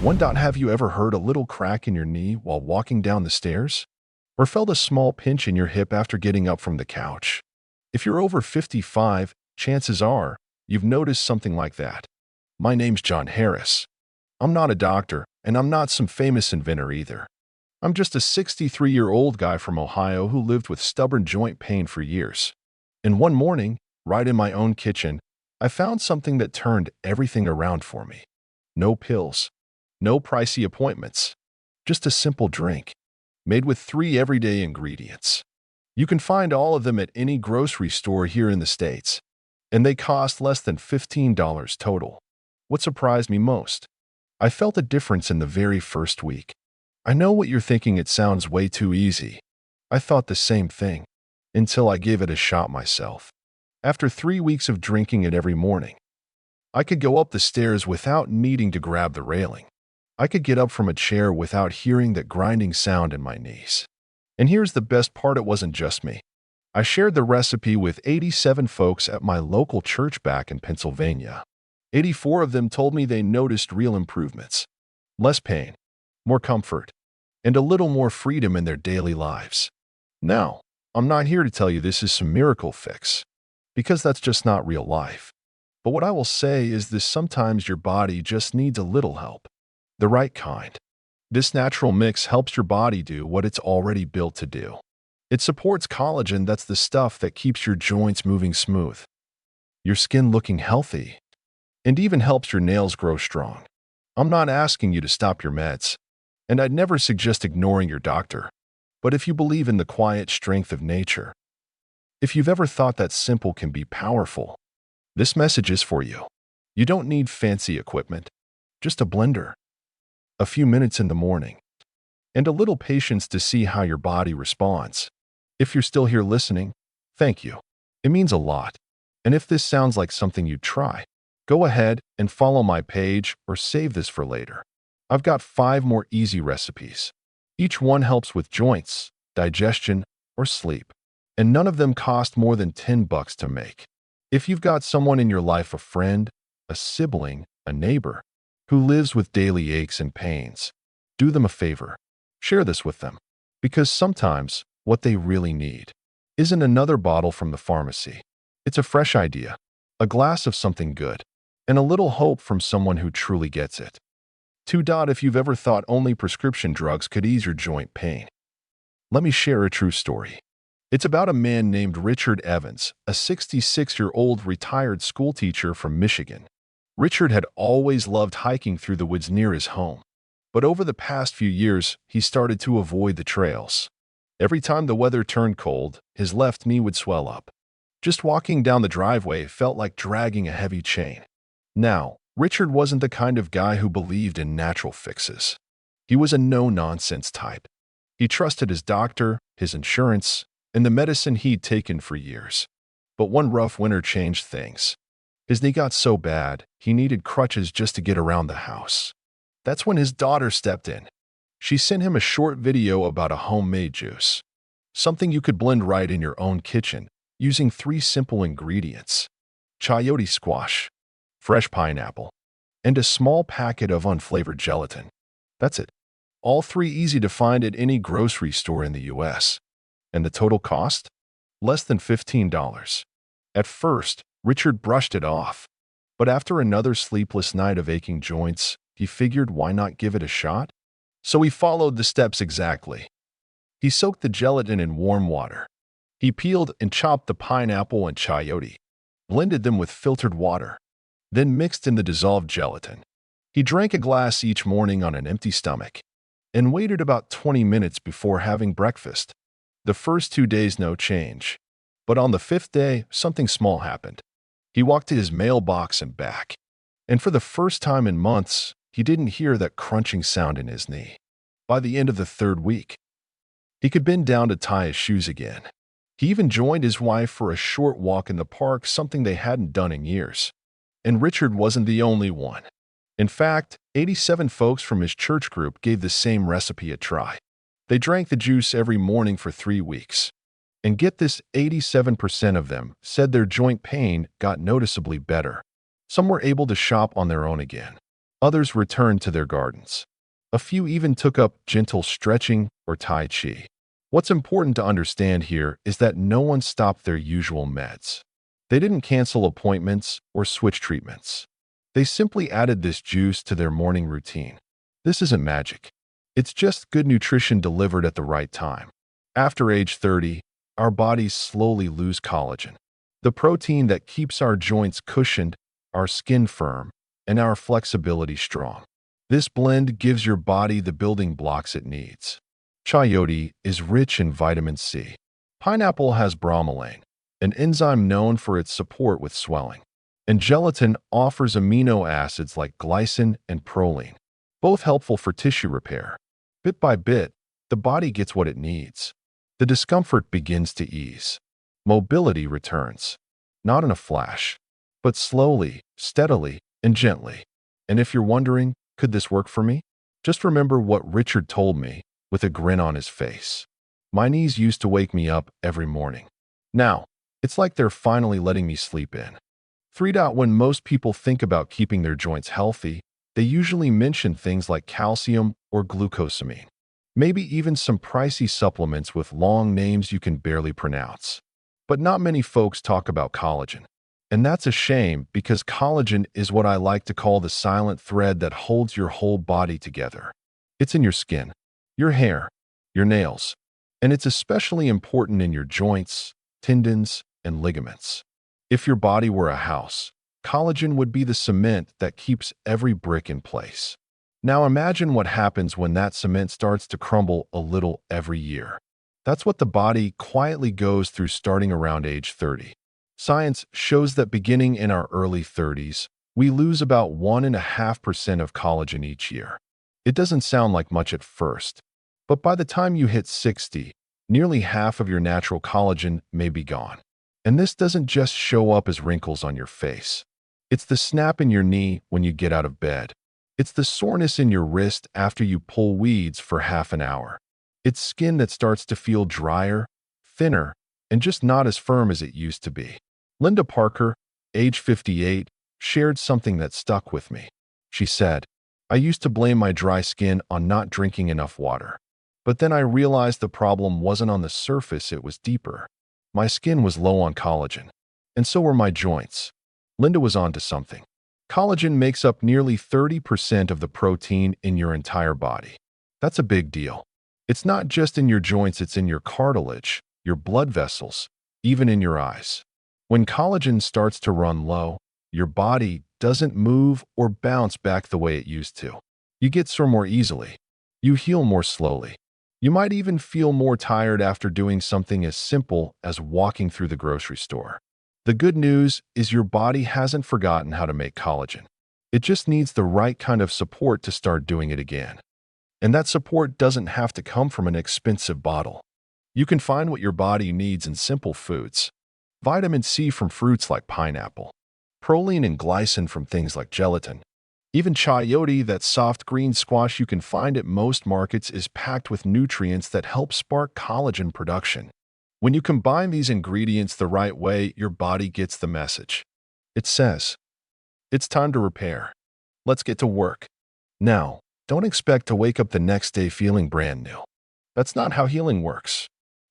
Have you ever heard a little crack in your knee while walking down the stairs? Or felt a small pinch in your hip after getting up from the couch? If you're over 55, chances are you've noticed something like that. My name's John Harris. I'm not a doctor, and I'm not some famous inventor either. I'm just a 63-year-old guy from Ohio who lived with stubborn joint pain for years. And one morning, right in my own kitchen, I found something that turned everything around for me. No pills, no pricey appointments, just a simple drink, made with 3 everyday ingredients. You can find all of them at any grocery store here in the States, and they cost less than $15 total. What surprised me most? I felt a difference in the very first week. I know what you're thinking, it sounds way too easy. I thought the same thing, until I gave it a shot myself. After 3 weeks of drinking it every morning, I could go up the stairs without needing to grab the railing. I could get up from a chair without hearing that grinding sound in my knees. And here's the best part, it wasn't just me. I shared the recipe with 87 folks at my local church back in Pennsylvania. 84 of them told me they noticed real improvements. Less pain, more comfort, and a little more freedom in their daily lives. Now, I'm not here to tell you this is some miracle fix, because that's just not real life. But what I will say is this: sometimes your body just needs a little help. The right kind. This natural mix helps your body do what it's already built to do. It supports collagen, that's the stuff that keeps your joints moving smooth, your skin looking healthy, and even helps your nails grow strong. I'm not asking you to stop your meds, and I'd never suggest ignoring your doctor. But if you believe in the quiet strength of nature, if you've ever thought that simple can be powerful, this message is for you. You don't need fancy equipment, just a blender, a few minutes in the morning, and a little patience to see how your body responds. If you're still here listening, thank you. It means a lot. And if this sounds like something you'd try, go ahead and follow my page or save this for later. I've got 5 more easy recipes. Each one helps with joints, digestion, or sleep, and none of them cost more than $10 to make. If you've got someone in your life, a friend, a sibling, a neighbor, who lives with daily aches and pains, do them a favor. Share this with them, because sometimes what they really need isn't another bottle from the pharmacy. It's a fresh idea, a glass of something good, and a little hope from someone who truly gets it. 2. If you've ever thought only prescription drugs could ease your joint pain, let me share a true story. It's about a man named Richard Evans, a 66-year-old retired schoolteacher from Michigan. Richard had always loved hiking through the woods near his home, but over the past few years, he started to avoid the trails. Every time the weather turned cold, his left knee would swell up. Just walking down the driveway felt like dragging a heavy chain. Now, Richard wasn't the kind of guy who believed in natural fixes. He was a no-nonsense type. He trusted his doctor, his insurance, and the medicine he'd taken for years. But one rough winter changed things. His knee got so bad, he needed crutches just to get around the house. That's when his daughter stepped in. She sent him a short video about a homemade juice, something you could blend right in your own kitchen, using 3 simple ingredients: chayote squash, fresh pineapple, and a small packet of unflavored gelatin. That's it. All 3 easy to find at any grocery store in the US. And the total cost? Less than $15. At first, Richard brushed it off, but after another sleepless night of aching joints, he figured, why not give it a shot? So he followed the steps exactly. He soaked the gelatin in warm water. He peeled and chopped the pineapple and chayote, blended them with filtered water, then mixed in the dissolved gelatin. He drank a glass each morning on an empty stomach, and waited about 20 minutes before having breakfast. The first 2 days, no change. But on the 5th day, something small happened. He walked to his mailbox and back, and for the first time in months, he didn't hear that crunching sound in his knee. By the end of the 3rd week, he could bend down to tie his shoes again. He even joined his wife for a short walk in the park, something they hadn't done in years. And Richard wasn't the only one. In fact, 87 folks from his church group gave the same recipe a try. They drank the juice every morning for 3 weeks. And get this, 87% of them said their joint pain got noticeably better. Some were able to shop on their own again. Others returned to their gardens. A few even took up gentle stretching or Tai Chi. What's important to understand here is that no one stopped their usual meds. They didn't cancel appointments or switch treatments. They simply added this juice to their morning routine. This isn't magic. It's just good nutrition delivered at the right time. After age 30, our bodies slowly lose collagen, the protein that keeps our joints cushioned, our skin firm, and our flexibility strong. This blend gives your body the building blocks it needs. Chayote is rich in vitamin C. Pineapple has bromelain, an enzyme known for its support with swelling. And gelatin offers amino acids like glycine and proline, both helpful for tissue repair. Bit by bit, the body gets what it needs. The discomfort begins to ease. Mobility returns, not in a flash, but slowly, steadily, and gently. And if you're wondering, could this work for me? Just remember what Richard told me with a grin on his face. My knees used to wake me up every morning. Now, it's like they're finally letting me sleep in. 3. When most people think about keeping their joints healthy, they usually mention things like calcium or glucosamine, maybe even some pricey supplements with long names you can barely pronounce. But not many folks talk about collagen. And that's a shame because collagen is what I like to call the silent thread that holds your whole body together. It's in your skin, your hair, your nails, and it's especially important in your joints, tendons, and ligaments. If your body were a house, collagen would be the cement that keeps every brick in place. Now imagine what happens when that cement starts to crumble a little every year. That's what the body quietly goes through starting around age 30. Science shows that beginning in our early 30s, we lose about 1.5% of collagen each year. It doesn't sound like much at first, but by the time you hit 60, nearly half of your natural collagen may be gone. And this doesn't just show up as wrinkles on your face. It's the snap in your knee when you get out of bed. It's the soreness in your wrist after you pull weeds for half an hour. It's skin that starts to feel drier, thinner, and just not as firm as it used to be. Linda Parker, age 58, shared something that stuck with me. She said, "I used to blame my dry skin on not drinking enough water. But then I realized the problem wasn't on the surface, it was deeper. My skin was low on collagen, and so were my joints." Linda was onto something. Collagen makes up nearly 30% of the protein in your entire body. That's a big deal. It's not just in your joints, it's in your cartilage, your blood vessels, even in your eyes. When collagen starts to run low, your body doesn't move or bounce back the way it used to. You get sore more easily. You heal more slowly. You might even feel more tired after doing something as simple as walking through the grocery store. The good news is your body hasn't forgotten how to make collagen. It just needs the right kind of support to start doing it again. And that support doesn't have to come from an expensive bottle. You can find what your body needs in simple foods. Vitamin C from fruits like pineapple. Proline and glycine from things like gelatin. Even chayote, that soft green squash you can find at most markets, is packed with nutrients that help spark collagen production. When you combine these ingredients the right way, your body gets the message. It says, "It's time to repair. Let's get to work." Now, don't expect to wake up the next day feeling brand new. That's not how healing works.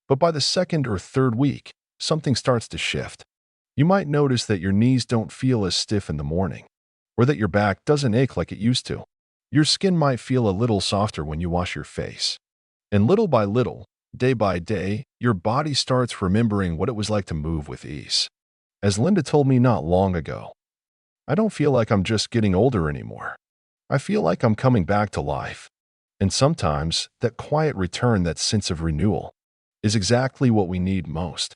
But by the second or third week, something starts to shift. You might notice that your knees don't feel as stiff in the morning, or that your back doesn't ache like it used to. Your skin might feel a little softer when you wash your face. And little by little, day by day, your body starts remembering what it was like to move with ease. As Linda told me not long ago, "I don't feel like I'm just getting older anymore. I feel like I'm coming back to life." And sometimes, that quiet return, that sense of renewal, is exactly what we need most.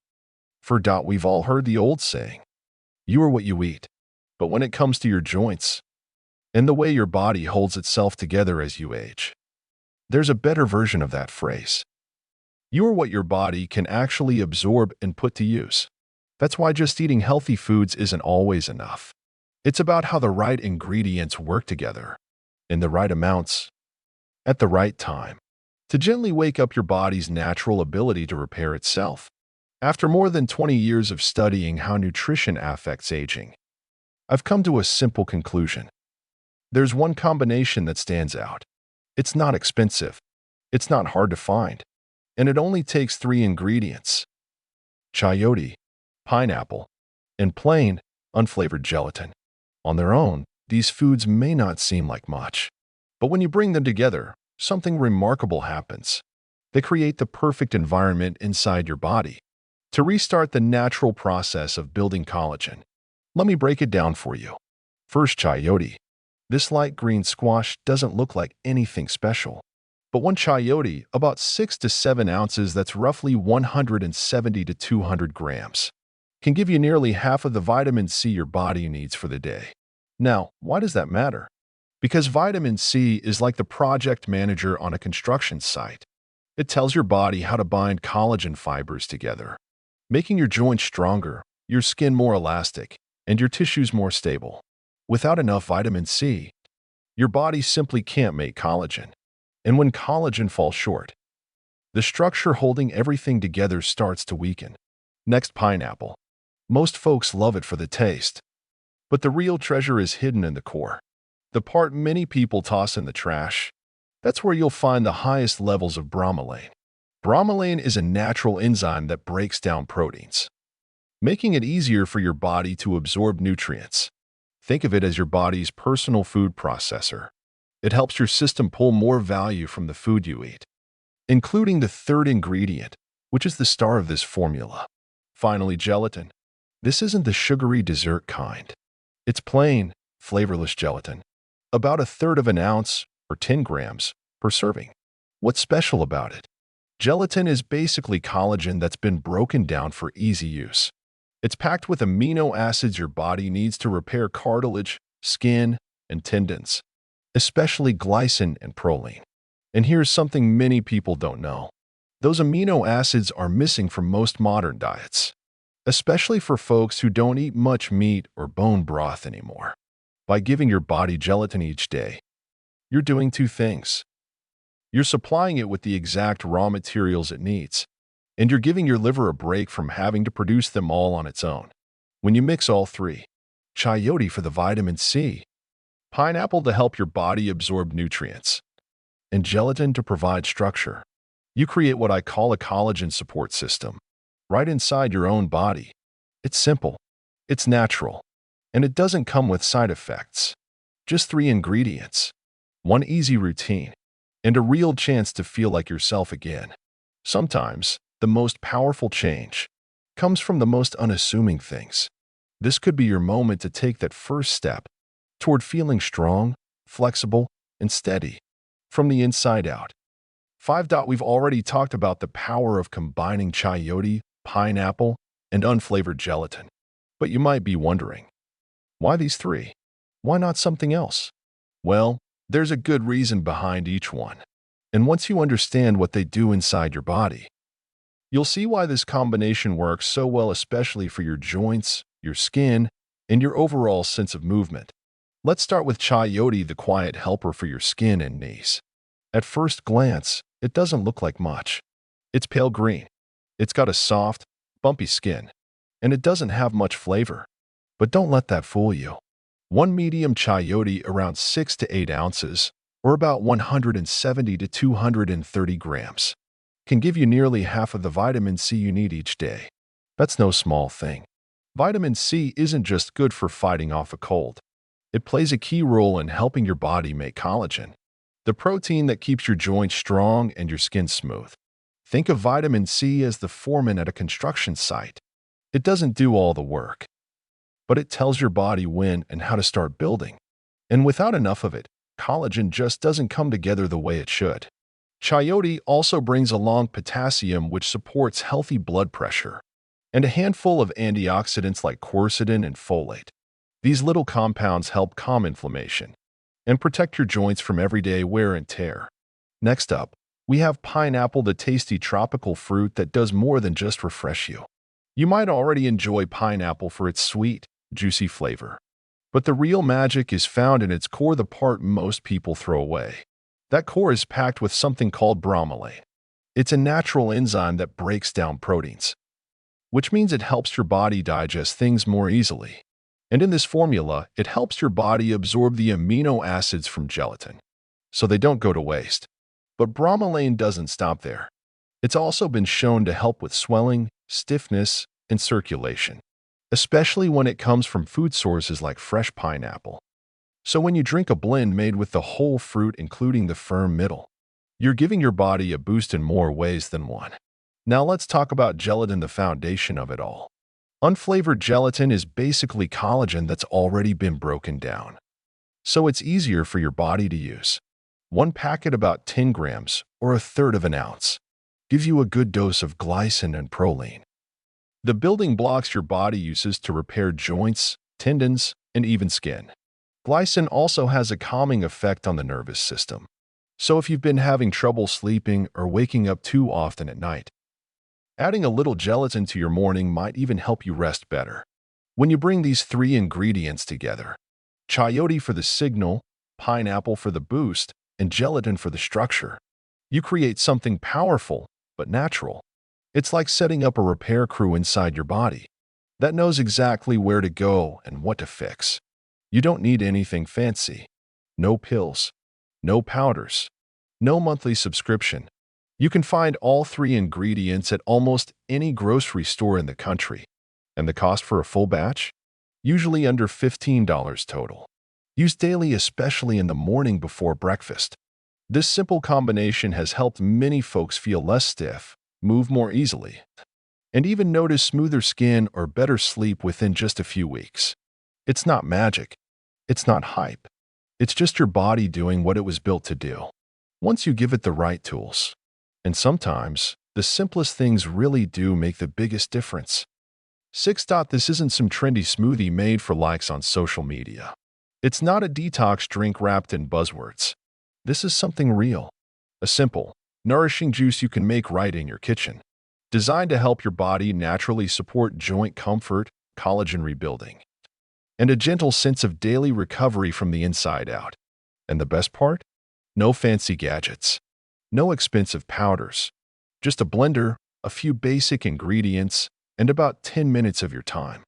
We've all heard the old saying, "You are what you eat." But when it comes to your joints and the way your body holds itself together as you age, there's a better version of that phrase. You are what your body can actually absorb and put to use. That's why just eating healthy foods isn't always enough. It's about how the right ingredients work together, in the right amounts, at the right time, to gently wake up your body's natural ability to repair itself. After more than 20 years of studying how nutrition affects aging, I've come to a simple conclusion. There's one combination that stands out. It's not expensive, it's not hard to find, and it only takes 3 ingredients: chayote, pineapple, and plain, unflavored gelatin. On their own, these foods may not seem like much, but when you bring them together, something remarkable happens. They create the perfect environment inside your body to restart the natural process of building collagen. Let me break it down for you. First, chayote. This light green squash doesn't look like anything special, but one chayote, about 6 to 7 ounces, that's roughly 170 to 200 grams, can give you nearly half of the vitamin C your body needs for the day. Now, why does that matter? Because vitamin C is like the project manager on a construction site. It tells your body how to bind collagen fibers together, making your joints stronger, your skin more elastic, and your tissues more stable. Without enough vitamin C, your body simply can't make collagen. And when collagen falls short, the structure holding everything together starts to weaken. Next, pineapple. Most folks love it for the taste, but the real treasure is hidden in the core, the part many people toss in the trash. That's where you'll find the highest levels of bromelain. Bromelain is a natural enzyme that breaks down proteins, making it easier for your body to absorb nutrients. Think of it as your body's personal food processor. It helps your system pull more value from the food you eat, including the third ingredient, which is the star of this formula. Finally, gelatin. This isn't the sugary dessert kind. It's plain, flavorless gelatin, about 1/3 of an ounce or 10 grams per serving. What's special about it? Gelatin is basically collagen that's been broken down for easy use. It's packed with amino acids your body needs to repair cartilage, skin, and tendons, especially glycine and proline. And here's something many people don't know. Those amino acids are missing from most modern diets, especially for folks who don't eat much meat or bone broth anymore. By giving your body gelatin each day, you're doing two things. You're supplying it with the exact raw materials it needs, and you're giving your liver a break from having to produce them all on its own. When you mix all three, chayote for the vitamin C, pineapple to help your body absorb nutrients, and gelatin to provide structure, you create what I call a collagen support system, right inside your own body. It's simple, it's natural, and it doesn't come with side effects. Just 3 ingredients, one easy routine, and a real chance to feel like yourself again. Sometimes, the most powerful change comes from the most unassuming things. This could be your moment to take that first step toward feeling strong, flexible, and steady from the inside out. 5. We've already talked about the power of combining chayote, pineapple, and unflavored gelatin. But you might be wondering, why these 3? Why not something else? Well, there's a good reason behind each one. And once you understand what they do inside your body, you'll see why this combination works so well, especially for your joints, your skin, and your overall sense of movement. Let's start with chayote, the quiet helper for your skin and knees. At first glance, it doesn't look like much. It's pale green. It's got a soft, bumpy skin, and it doesn't have much flavor. But don't let that fool you. One medium chayote, around 6 to 8 ounces, or about 170 to 230 grams, can give you nearly half of the vitamin C you need each day. That's no small thing. Vitamin C isn't just good for fighting off a cold. It plays a key role in helping your body make collagen, the protein that keeps your joints strong and your skin smooth. Think of vitamin C as the foreman at a construction site. It doesn't do all the work, but it tells your body when and how to start building. And without enough of it, collagen just doesn't come together the way it should. Chayote also brings along potassium, which supports healthy blood pressure, and a handful of antioxidants like quercetin and folate. These little compounds help calm inflammation and protect your joints from everyday wear and tear. Next up, we have pineapple, the tasty tropical fruit that does more than just refresh you. You might already enjoy pineapple for its sweet, juicy flavor, but the real magic is found in its core, the part most people throw away. That core is packed with something called bromelain. It's a natural enzyme that breaks down proteins, which means it helps your body digest things more easily. And in this formula, it helps your body absorb the amino acids from gelatin, so they don't go to waste. But bromelain doesn't stop there. It's also been shown to help with swelling, stiffness, and circulation, especially when it comes from food sources like fresh pineapple. So when you drink a blend made with the whole fruit, including the firm middle, you're giving your body a boost in more ways than one. Now let's talk about gelatin, the foundation of it all. Unflavored gelatin is basically collagen that's already been broken down, so it's easier for your body to use. One packet, about 10 grams or a third of an ounce, gives you a good dose of glycine and proline, the building blocks your body uses to repair joints, tendons, and even skin. Glycine also has a calming effect on the nervous system. So if you've been having trouble sleeping or waking up too often at night, adding a little gelatin to your morning might even help you rest better. When you bring these three ingredients together, chayote for the signal, pineapple for the boost, and gelatin for the structure, you create something powerful but natural. It's like setting up a repair crew inside your body that knows exactly where to go and what to fix. You don't need anything fancy. No pills, no powders, no monthly subscription. You can find all three ingredients at almost any grocery store in the country. And the cost for a full batch? Usually under $15 total. Used daily, especially in the morning before breakfast. This simple combination has helped many folks feel less stiff, move more easily, and even notice smoother skin or better sleep within just a few weeks. It's not magic. It's not hype. It's just your body doing what it was built to do, once you give it the right tools. And sometimes, the simplest things really do make the biggest difference. 6. This isn't some trendy smoothie made for likes on social media. It's not a detox drink wrapped in buzzwords. This is something real. A simple, nourishing juice you can make right in your kitchen, designed to help your body naturally support joint comfort, collagen rebuilding, and a gentle sense of daily recovery from the inside out. And the best part? No fancy gadgets. No expensive powders. Just a blender, a few basic ingredients, and about 10 minutes of your time.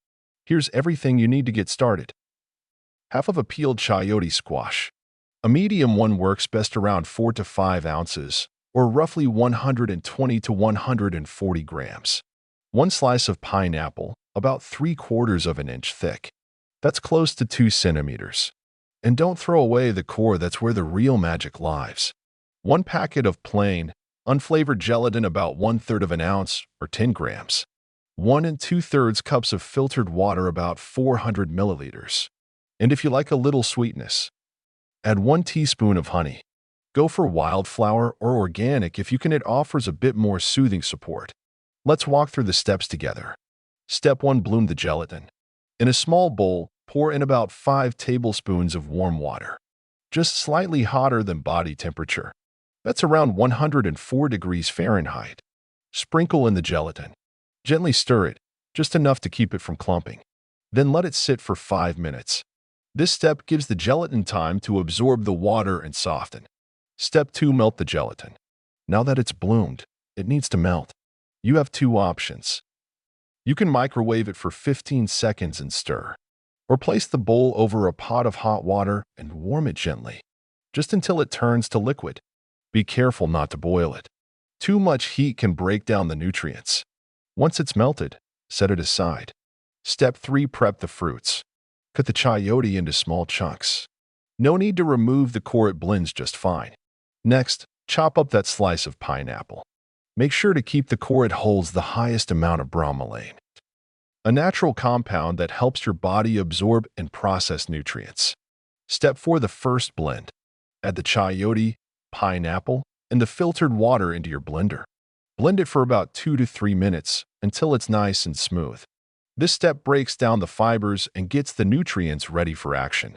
Here's everything you need to get started. Half of a peeled chayote squash. A medium one works best around 4 to 5 ounces, or roughly 120 to 140 grams. One slice of pineapple, about 3/4 of an inch thick. That's close to 2 centimeters. And don't throw away the core, that's where the real magic lies. One packet of plain, unflavored gelatin, about 1/3 of an ounce, or 10 grams. 1 2/3 cups of filtered water, about 400 milliliters. And if you like a little sweetness, add 1 teaspoon of honey. Go for wildflower or organic if you can, it offers a bit more soothing support. Let's walk through the steps together. Step 1. Bloom the gelatin. In a small bowl, pour in about 5 tablespoons of warm water, just slightly hotter than body temperature. That's around 104 degrees Fahrenheit. Sprinkle in the gelatin. Gently stir it, just enough to keep it from clumping. Then let it sit for 5 minutes. This step gives the gelatin time to absorb the water and soften. Step 2. Melt the gelatin. Now that it's bloomed, it needs to melt. You have 2 options. You can microwave it for 15 seconds and stir, or place the bowl over a pot of hot water and warm it gently, just until it turns to liquid. Be careful not to boil it. Too much heat can break down the nutrients. Once it's melted, set it aside. Step 3. Prep the fruits. Cut the chayote into small chunks. No need to remove the core, it blends just fine. Next, chop up that slice of pineapple. Make sure to keep the core, it holds the highest amount of bromelain, a natural compound that helps your body absorb and process nutrients. Step 4. The first blend. Add the chayote, pineapple, and the filtered water into your blender. Blend it for about 2 to 3 minutes until it's nice and smooth. This step breaks down the fibers and gets the nutrients ready for action.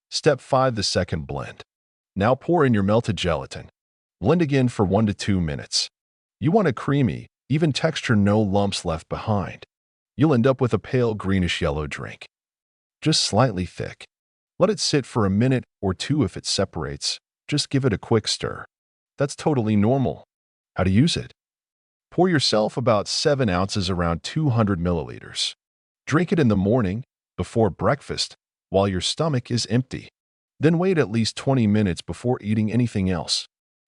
Step 5. The second blend. Now pour in your melted gelatin. Blend again for 1 to 2 minutes. You want a creamy, even texture, no lumps left behind. You'll end up with a pale greenish-yellow drink, just slightly thick. Let it sit for a minute or 2. If it separates, just give it a quick stir. That's totally normal. How to use it? Pour yourself about 7 ounces, around 200 milliliters. Drink it in the morning, before breakfast while your stomach is empty. Then wait at least 20 minutes before eating anything else.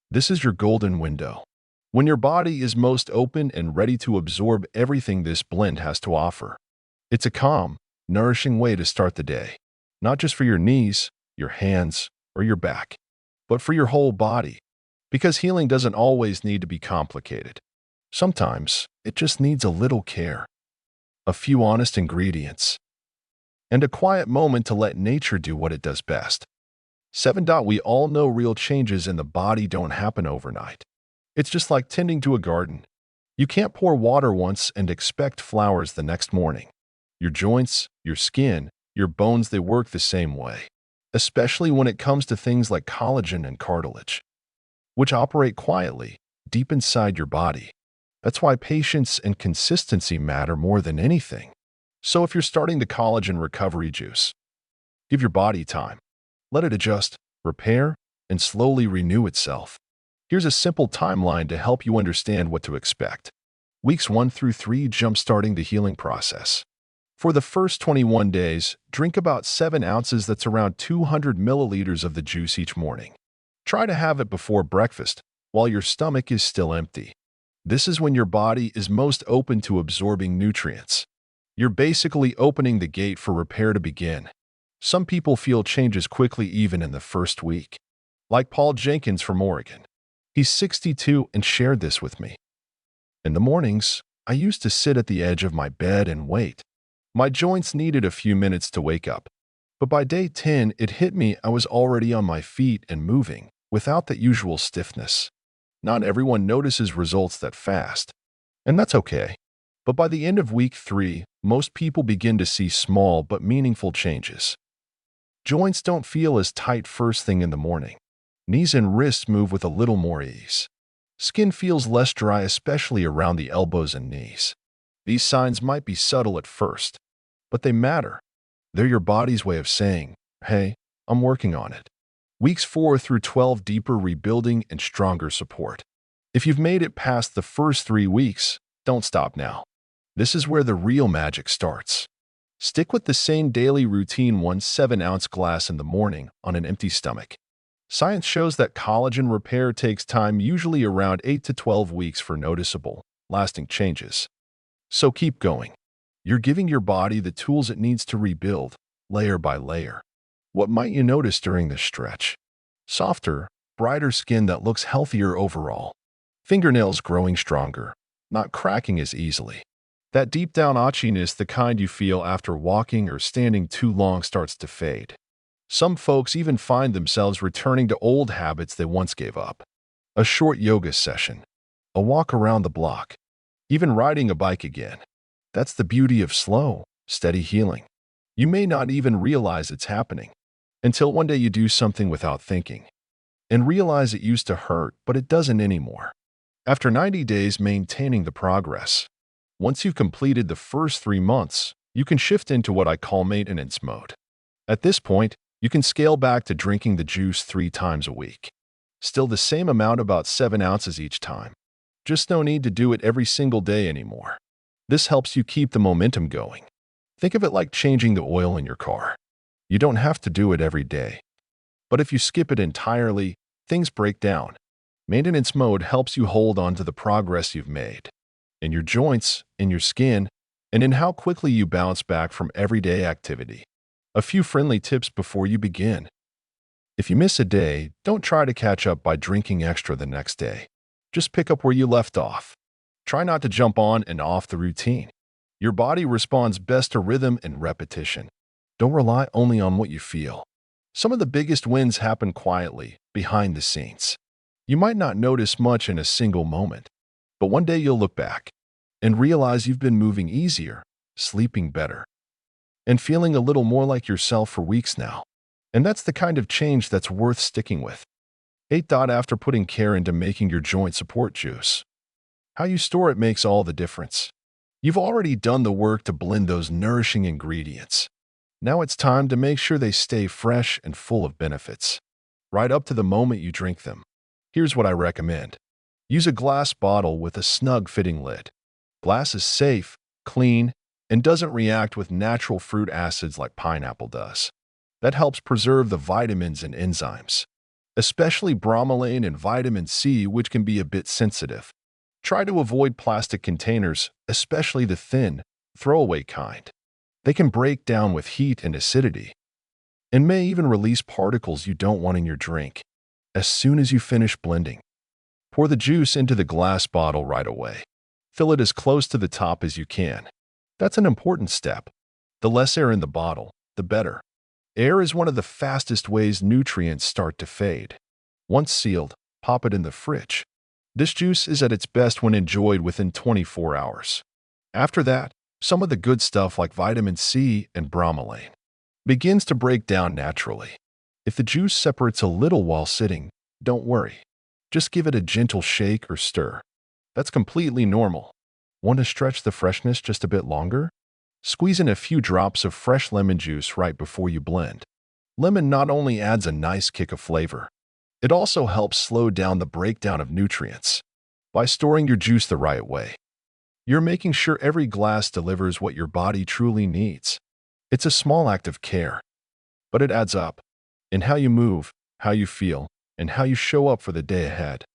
This is your golden window, when your body is most open and ready to absorb everything this blend has to offer. It's a calm, nourishing way to start the day, not just for your knees, your hands, or your back, but for your whole body. Because healing doesn't always need to be complicated. Sometimes it just needs a little care, a few honest ingredients, and a quiet moment to let nature do what it does best. 7. We all know real changes in the body don't happen overnight. It's just like tending to a garden. You can't pour water once and expect flowers the next morning. Your joints, your skin, your bones, they work the same way, especially when it comes to things like collagen and cartilage, which operate quietly, deep inside your body. That's why patience and consistency matter more than anything. So if you're starting the collagen recovery juice, give your body time. Let it adjust, repair, and slowly renew itself. Here's a simple timeline to help you understand what to expect. Weeks 1 through 3, jump-starting the healing process. For the first 21 days, drink about 7 ounces, that's around 200 milliliters of the juice each morning. Try to have it before breakfast, while your stomach is still empty. This is when your body is most open to absorbing nutrients. You're basically opening the gate for repair to begin. Some people feel changes quickly even in the first week, like Paul Jenkins from Oregon. He's 62 and shared this with me. In the mornings, I used to sit at the edge of my bed and wait. My joints needed a few minutes to wake up. But by day 10, it hit me I was already on my feet and moving, without the usual stiffness. Not everyone notices results that fast, and that's okay. But by the end of week 3, most people begin to see small but meaningful changes. Joints don't feel as tight first thing in the morning. Knees and wrists move with a little more ease. Skin feels less dry, especially around the elbows and knees. These signs might be subtle at first, but they matter. They're your body's way of saying, hey, I'm working on it. Weeks 4 through 12, deeper rebuilding and stronger support. If you've made it past the first 3 weeks, don't stop now. This is where the real magic starts. Stick with the same daily routine: 1 7-ounce glass in the morning on an empty stomach. Science shows that collagen repair takes time, usually around 8 to 12 weeks for noticeable, lasting changes. So keep going. You're giving your body the tools it needs to rebuild, layer by layer. What might you notice during this stretch? Softer, brighter skin that looks healthier overall. Fingernails growing stronger, not cracking as easily. That deep down itchiness, the kind you feel after walking or standing too long, starts to fade. Some folks even find themselves returning to old habits they once gave up. A short yoga session, a walk around the block, even riding a bike again. That's the beauty of slow, steady healing. You may not even realize it's happening until one day you do something without thinking and realize it used to hurt, but it doesn't anymore. After 90 days, maintaining the progress. Once you've completed the first 3 months, you can shift into what I call maintenance mode. At this point, you can scale back to drinking the juice 3 times a week. Still the same amount, about 7 ounces each time. Just no need to do it every single day anymore. This helps you keep the momentum going. Think of it like changing the oil in your car. You don't have to do it every day. But if you skip it entirely, things break down. Maintenance mode helps you hold on to the progress you've made. In your joints, in your skin, and in how quickly you bounce back from everyday activity. A few friendly tips before you begin. If you miss a day, don't try to catch up by drinking extra the next day. Just pick up where you left off. Try not to jump on and off the routine. Your body responds best to rhythm and repetition. Don't rely only on what you feel. Some of the biggest wins happen quietly, behind the scenes. You might not notice much in a single moment, but one day you'll look back and realize you've been moving easier, sleeping better, and feeling a little more like yourself for weeks now. And that's the kind of change that's worth sticking with. 8. After putting care into making your joint support juice, how you store it makes all the difference. You've already done the work to blend those nourishing ingredients. Now it's time to make sure they stay fresh and full of benefits, right up to the moment you drink them. Here's what I recommend. Use a glass bottle with a snug fitting lid. Glass is safe, clean, and doesn't react with natural fruit acids like pineapple does. That helps preserve the vitamins and enzymes, especially bromelain and vitamin C, which can be a bit sensitive. Try to avoid plastic containers, especially the thin, throwaway kind. They can break down with heat and acidity, and may even release particles you don't want in your drink. As soon as you finish blending, pour the juice into the glass bottle right away. Fill it as close to the top as you can. That's an important step. The less air in the bottle, the better. Air is one of the fastest ways nutrients start to fade. Once sealed, pop it in the fridge. This juice is at its best when enjoyed within 24 hours. After that, some of the good stuff like vitamin C and bromelain begins to break down naturally. If the juice separates a little while sitting, don't worry. Just give it a gentle shake or stir. That's completely normal. Want to stretch the freshness just a bit longer? Squeeze in a few drops of fresh lemon juice right before you blend. Lemon not only adds a nice kick of flavor, it also helps slow down the breakdown of nutrients. By storing your juice the right way, you're making sure every glass delivers what your body truly needs. It's a small act of care, but it adds up in how you move, how you feel, and how you show up for the day ahead.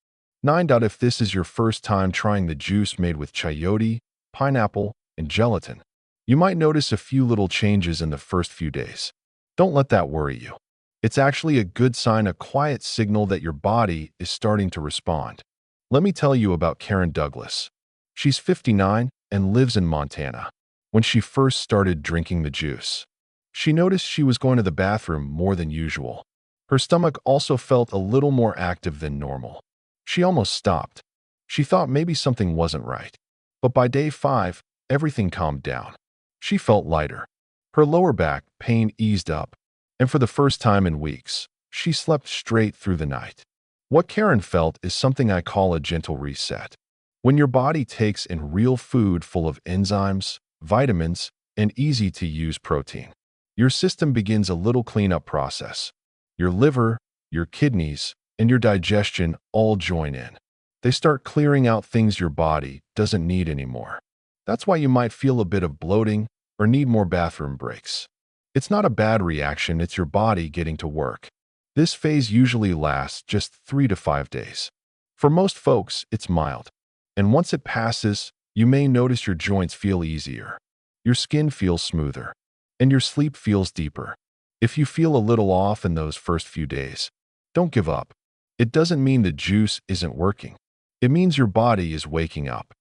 9. If this is your first time trying the juice made with chayote, pineapple, and gelatin, you might notice a few little changes in the first few days. Don't let that worry you. It's actually a good sign, a quiet signal that your body is starting to respond. Let me tell you about Karen Douglas. She's 59 and lives in Montana. When she first started drinking the juice, she noticed she was going to the bathroom more than usual. Her stomach also felt a little more active than normal. She almost stopped. She thought maybe something wasn't right. But by day 5, everything calmed down. She felt lighter. Her lower back pain eased up, and for the first time in weeks, she slept straight through the night. What Karen felt is something I call a gentle reset. When your body takes in real food full of enzymes, vitamins, and easy-to-use protein, your system begins a little cleanup process. Your liver, your kidneys, and your digestion all join in. They start clearing out things your body doesn't need anymore. That's why you might feel a bit of bloating or need more bathroom breaks. It's not a bad reaction, it's your body getting to work. This phase usually lasts just 3 to 5 days. For most folks, it's mild. And once it passes, you may notice your joints feel easier, your skin feels smoother, and your sleep feels deeper. If you feel a little off in those first few days, don't give up. It doesn't mean the juice isn't working. It means your body is waking up,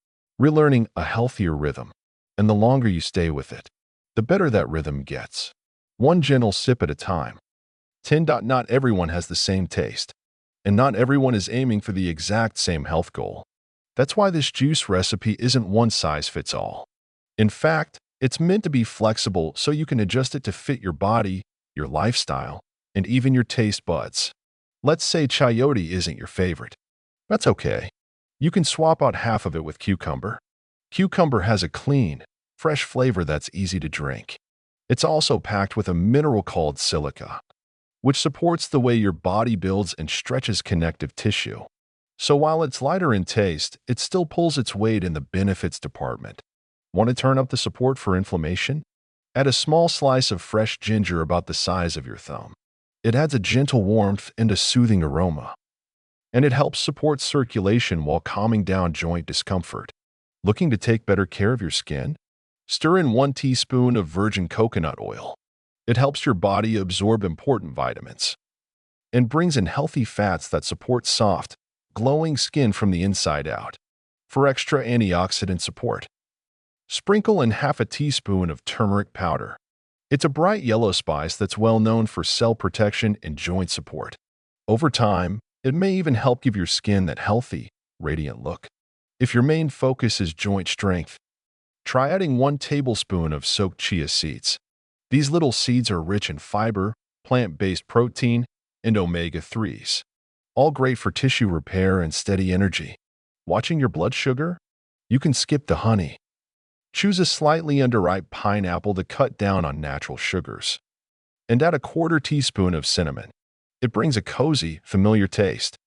relearning a healthier rhythm. And the longer you stay with it, the better that rhythm gets. One gentle sip at a time. 10. Not everyone has the same taste, and not everyone is aiming for the exact same health goal. That's why this juice recipe isn't one size fits all. In fact, it's meant to be flexible so you can adjust it to fit your body, your lifestyle, and even your taste buds. Let's say chayote isn't your favorite. That's okay. You can swap out half of it with cucumber. Cucumber has a clean, fresh flavor that's easy to drink. It's also packed with a mineral called silica, which supports the way your body builds and stretches connective tissue. So while it's lighter in taste, it still pulls its weight in the benefits department. Want to turn up the support for inflammation? Add a small slice of fresh ginger about the size of your thumb. It adds a gentle warmth and a soothing aroma, and it helps support circulation while calming down joint discomfort. Looking to take better care of your skin? Stir in 1 teaspoon of virgin coconut oil. It helps your body absorb important vitamins and brings in healthy fats that support soft, glowing skin from the inside out. For extra antioxidant support, sprinkle in half a teaspoon of turmeric powder. It's a bright yellow spice that's well known for cell protection and joint support. Over time, it may even help give your skin that healthy, radiant look. If your main focus is joint strength, try adding 1 tablespoon of soaked chia seeds. These little seeds are rich in fiber, plant-based protein, and omega-3s, all great for tissue repair and steady energy. Watching your blood sugar? You can skip the honey. Choose a slightly underripe pineapple to cut down on natural sugars. And add a 1/4 teaspoon of cinnamon. It brings a cozy, familiar taste,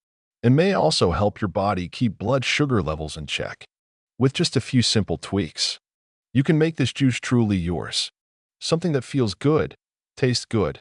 and may also help your body keep blood sugar levels in check. With just a few simple tweaks, You can make this juice truly yours. Something that feels good, tastes good,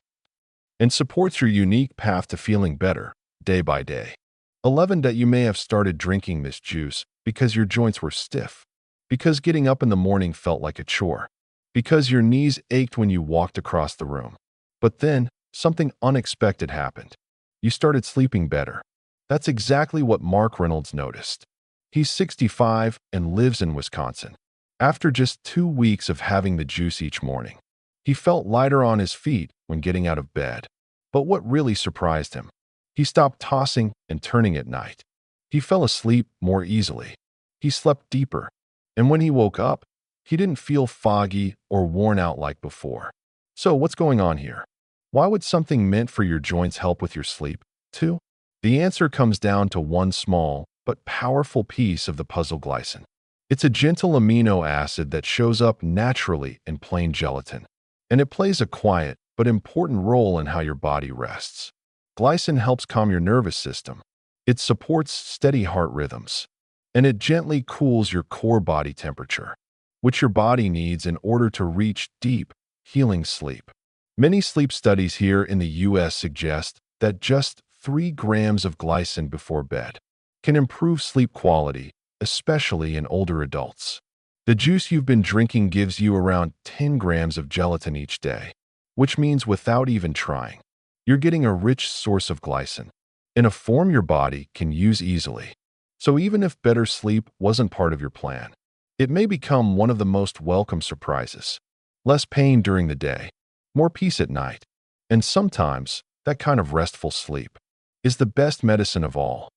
and supports your unique path to feeling better day by day. 11. That you may have started drinking this juice because your joints were stiff, because getting up in the morning felt like a chore, because your knees ached when you walked across the room. But then, something unexpected happened. You started sleeping better. That's exactly what Mark Reynolds noticed. He's 65 and lives in Wisconsin. After just 2 weeks of having the juice each morning, he felt lighter on his feet when getting out of bed. But what really surprised him? He stopped tossing and turning at night. He fell asleep more easily. He slept deeper. And when he woke up, he didn't feel foggy or worn out like before. So what's going on here? Why would something meant for your joints help with your sleep, too? The answer comes down to one small but powerful piece of the puzzle: glycine. It's a gentle amino acid that shows up naturally in plain gelatin, and it plays a quiet but important role in how your body rests. Glycine helps calm your nervous system. It supports steady heart rhythms, and it gently cools your core body temperature, which your body needs in order to reach deep, healing sleep. Many sleep studies here in the US suggest that just 3 grams of glycine before bed can improve sleep quality, especially in older adults. The juice you've been drinking gives you around 10 grams of gelatin each day, which means without even trying, you're getting a rich source of glycine in a form your body can use easily. So even if better sleep wasn't part of your plan, it may become one of the most welcome surprises. Less pain during the day, more peace at night, and sometimes that kind of restful sleep is the best medicine of all.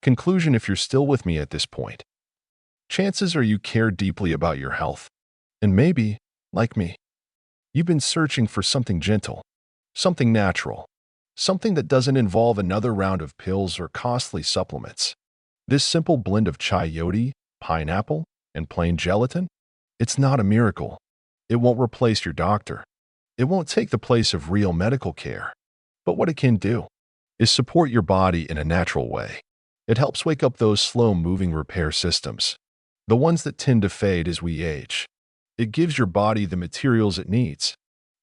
Conclusion: if you're still with me at this point, chances are you care deeply about your health. And maybe, like me, you've been searching for something gentle, something natural, something that doesn't involve another round of pills or costly supplements. This simple blend of chayote, pineapple, and plain gelatin, it's not a miracle. It won't replace your doctor. It won't take the place of real medical care. But what it can do is support your body in a natural way. It helps wake up those slow-moving repair systems, the ones that tend to fade as we age. It gives your body the materials it needs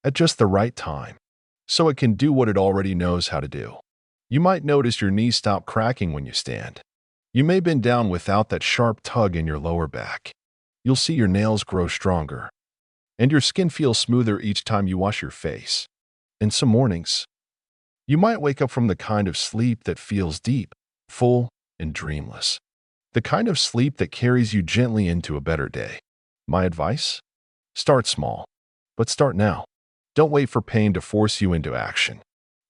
at just the right time, so it can do what it already knows how to do. You might notice your knees stop cracking when you stand. You may bend down without that sharp tug in your lower back. You'll see your nails grow stronger, and your skin feels smoother each time you wash your face. And some mornings, you might wake up from the kind of sleep that feels deep, full, and dreamless. The kind of sleep that carries you gently into a better day. My advice? Start small, but start now. Don't wait for pain to force you into action.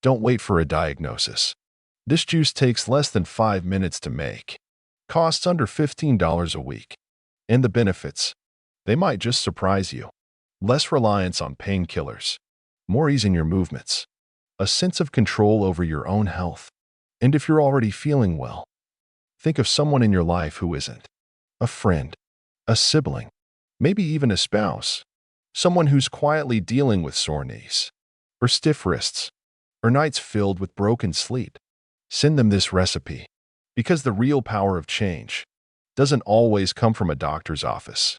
Don't wait for a diagnosis. This juice takes less than 5 minutes to make, costs under $15 a week, and the benefits, they might just surprise you. Less reliance on painkillers, more ease in your movements, a sense of control over your own health. And if you're already feeling well, think of someone in your life who isn't. A friend, a sibling, maybe even a spouse. Someone who's quietly dealing with sore knees, or stiff wrists, or nights filled with broken sleep. Send them this recipe, because the real power of change doesn't always come from a doctor's office.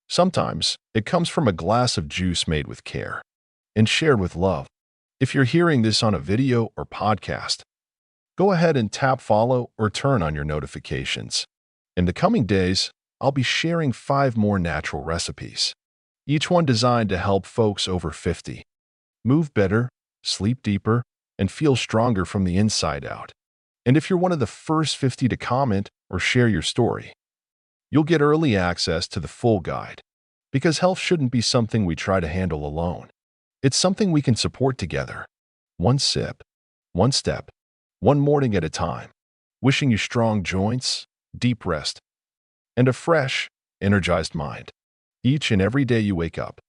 Sometimes it comes from a glass of juice made with care and shared with love. If you're hearing this on a video or podcast, go ahead and tap follow or turn on your notifications. In the coming days, I'll be sharing 5 more natural recipes, each one designed to help folks over 50 move better, sleep deeper, and feel stronger from the inside out. And if you're one of the first 50 to comment or share your story, you'll get early access to the full guide. Because health shouldn't be something we try to handle alone. It's something we can support together. One sip, one step, one morning at a time. Wishing you strong joints, deep rest, and a fresh, energized mind each and every day you wake up.